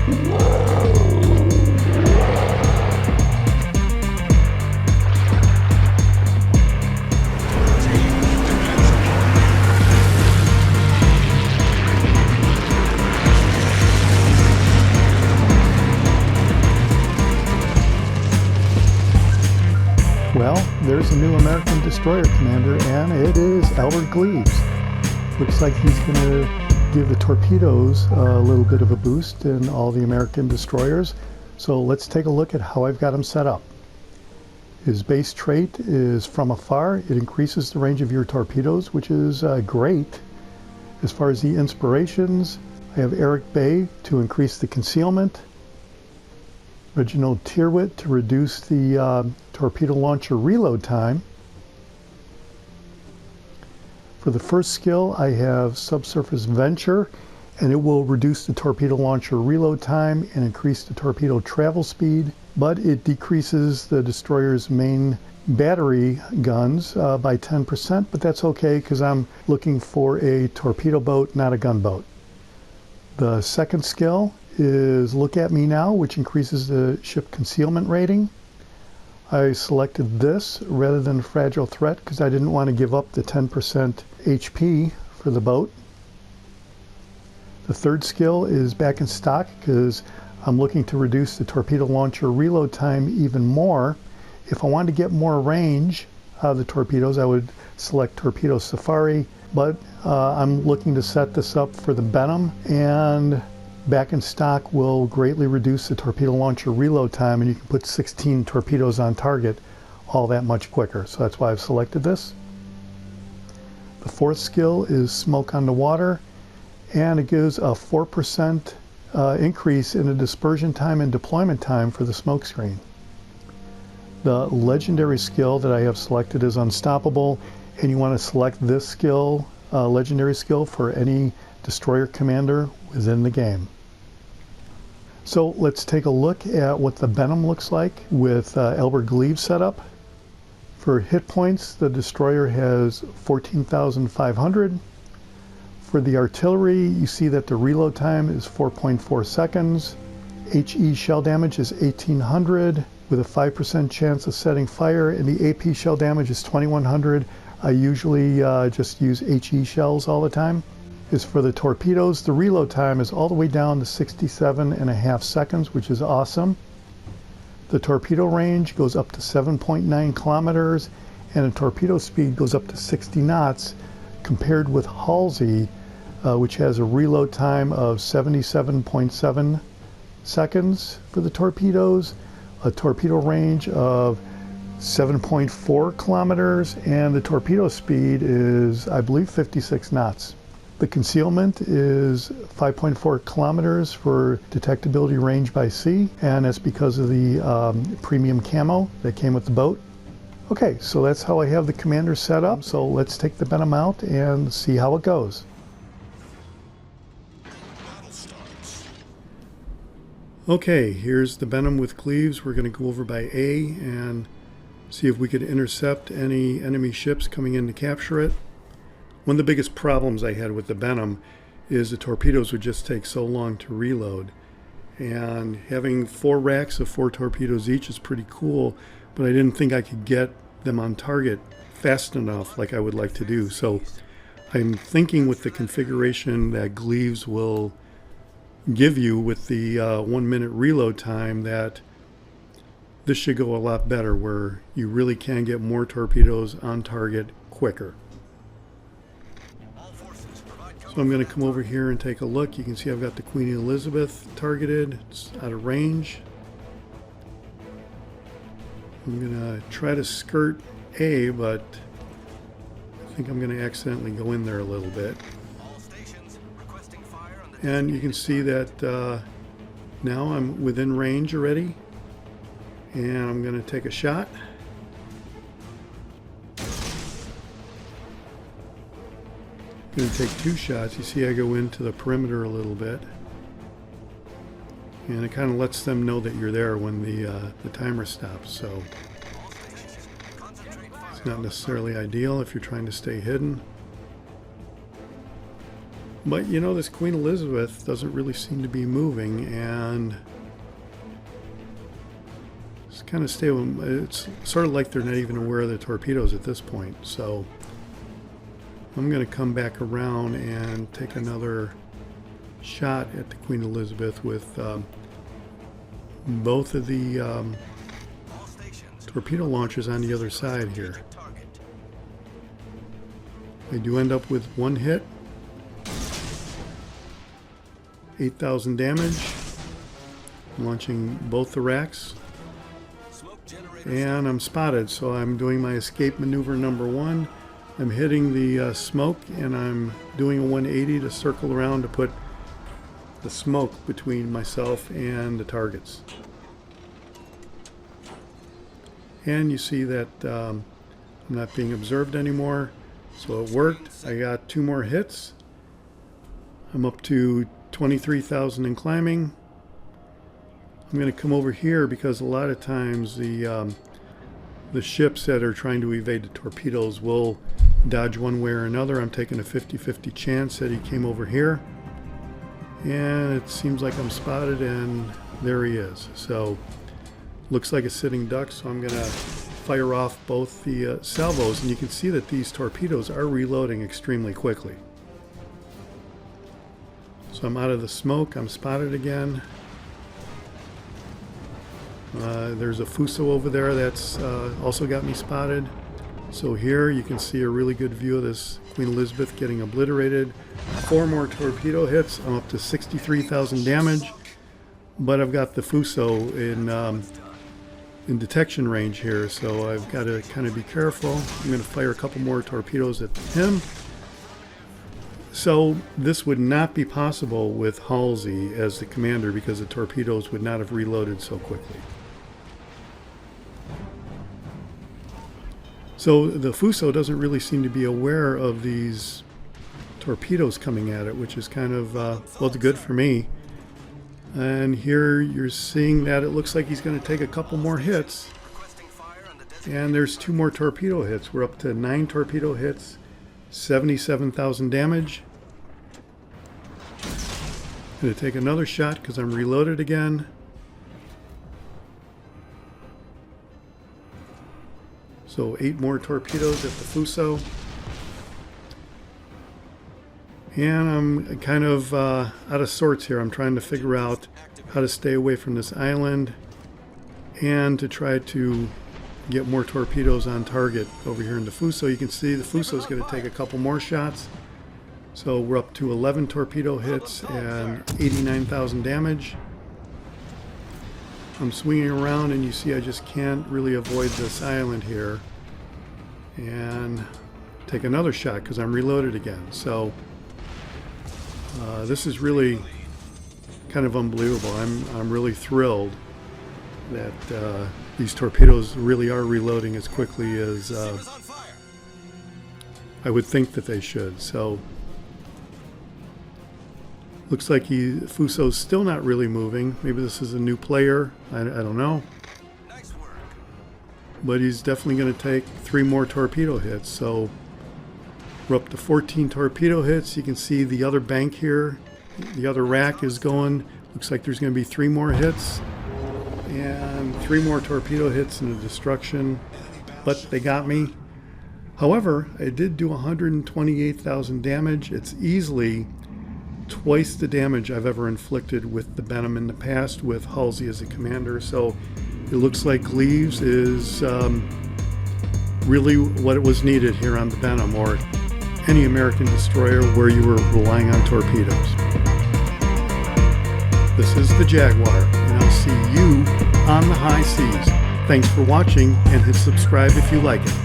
Well, there's a new American Destroyer Commander, and it is Gleaves. Looks like he's going to give the torpedoes a little bit of a boost in all the American destroyers. So let's take a look at how I've got him set up. His base trait is from afar. It increases the range of your torpedoes, which is great. As far as the inspirations, I have Eric Bay to increase the concealment, Reginald Tyrwhitt to reduce the torpedo launcher reload time. For the first skill, I have Subsurface Venture, and it will reduce the torpedo launcher reload time and increase the torpedo travel speed, but it decreases the destroyer's main battery guns by 10%, but that's okay because I'm looking for a torpedo boat, not a gunboat. The second skill is Look at Me Now, which increases the ship concealment rating. I selected this rather than Fragile Threat because I didn't want to give up the 10% HP for the boat. The third skill is Back in Stock because I'm looking to reduce the torpedo launcher reload time even more. If I wanted to get more range out of the torpedoes, I would select Torpedo Safari, but I'm looking to set this up for the Benham, and Back in Stock will greatly reduce the torpedo launcher reload time, and you can put 16 torpedoes on target all that much quicker. So that's why I've selected this. The fourth skill is Smoke on the Water, and it gives a 4% increase in the dispersion time and deployment time for the smoke screen. The legendary skill that I have selected is Unstoppable, and you want to select this skill, legendary skill, for any destroyer commander within the game. So let's take a look at what the Benham looks like with Gleaves set up. For hit points, the destroyer has 14,500. For the artillery, you see that the reload time is 4.4 seconds. HE shell damage is 1,800 with a 5% chance of setting fire, and the AP shell damage is 2,100. I usually just use HE shells all the time. As for the torpedoes, the reload time is all the way down to 67.5 seconds, which is awesome. The torpedo range goes up to 7.9 kilometers, and the torpedo speed goes up to 60 knots, compared with Halsey, which has a reload time of 77.7 seconds for the torpedoes, a torpedo range of 7.4 kilometers, and the torpedo speed is, I believe, 56 knots. The concealment is 5.4 kilometers for detectability range by sea, and that's because of the premium camo that came with the boat. Okay, so that's how I have the commander set up. So let's take the Benham out and see how it goes. Okay, here's the Benham with Gleaves. We're going to go over by A and see if we could intercept any enemy ships coming in to capture it. One of the biggest problems I had with the Benham is the torpedoes would just take so long to reload. And having 4 racks of 4 torpedoes each is pretty cool, but I didn't think I could get them on target fast enough like I would like to do. So I'm thinking with the configuration that Gleaves will give you with the 1 minute reload time, that this should go a lot better, where you really can get more torpedoes on target quicker. So I'm going to come over here and take a look. You can see I've got the Queen Elizabeth targeted. It's out of range. I'm going to try to skirt A, but I think I'm going to accidentally go in there a little bit. And you can see that now I'm within range already. And I'm going to take a shot. I'm going to take 2 shots. You see I go into the perimeter a little bit, and it kind of lets them know that you're there when the timer stops. So it's not necessarily ideal if you're trying to stay hidden. But you know, this Queen Elizabeth doesn't really seem to be moving, and just kind of stay with them. It's sort of like they're not even aware of the torpedoes at this point. So I'm going to come back around and take another shot at the Queen Elizabeth with both of the torpedo launchers on the other side here. I do end up with one hit, 8,000 damage, launching both the racks, and I'm spotted. So I'm doing my escape maneuver number 1. I'm hitting the smoke, and I'm doing a 180 to circle around to put the smoke between myself and the targets. And you see that I'm not being observed anymore, so it worked. I got 2 more hits. I'm up to 23,000 and climbing. I'm going to come over here because a lot of times the ships that are trying to evade the torpedoes will dodge one way or another. I'm taking a 50-50 chance that he came over here, and it seems like I'm spotted, and there he is. So looks like a sitting duck, so I'm going to fire off both the salvos, and you can see that these torpedoes are reloading extremely quickly. So I'm out of the smoke. I'm spotted again. There's a Fuso over there that's also got me spotted. So here you can see a really good view of this Queen Elizabeth getting obliterated. 4 more torpedo hits. I'm up to 63,000 damage, but I've got the Fuso in detection range here, so I've got to kind of be careful. I'm going to fire a couple more torpedoes at him. So this would not be possible with Halsey as the commander, because the torpedoes would not have reloaded so quickly. So the Fuso doesn't really seem to be aware of these torpedoes coming at it, which is kind of, well, it's good for me. And here you're seeing that it looks like he's going to take a couple more hits. And there's 2 more torpedo hits. We're up to 9 torpedo hits, 77,000 damage. Going to take another shot because I'm reloaded again. So 8 more torpedoes at the Fuso. And I'm kind of out of sorts here. I'm trying to figure out how to stay away from this island and to try to get more torpedoes on target over here in the Fuso. You can see the Fuso is going to take a couple more shots. So we're up to 11 torpedo hits and 89,000 damage. I'm swinging around, and you see I just can't really avoid this island here. And take another shot because I'm reloaded again. So this is really kind of unbelievable. I'm really thrilled that these torpedoes really are reloading as quickly as I would think that they should. So looks like Fuso's still not really moving. Maybe this is a new player. I don't know. But he's definitely going to take 3 more torpedo hits. So we're up to 14 torpedo hits. You can see the other bank here. The other rack is going. Looks like there's going to be 3 more hits. And 3 more torpedo hits and a destruction. But they got me. However, I did do 128,000 damage. It's easily twice the damage I've ever inflicted with the Benham in the past with Halsey as a commander. So it looks like Gleaves is really what it was needed here on the Benham, or any American destroyer where you were relying on torpedoes. This is the Jaguar, and I'll see you on the high seas. Thanks for watching, and hit subscribe if you like it.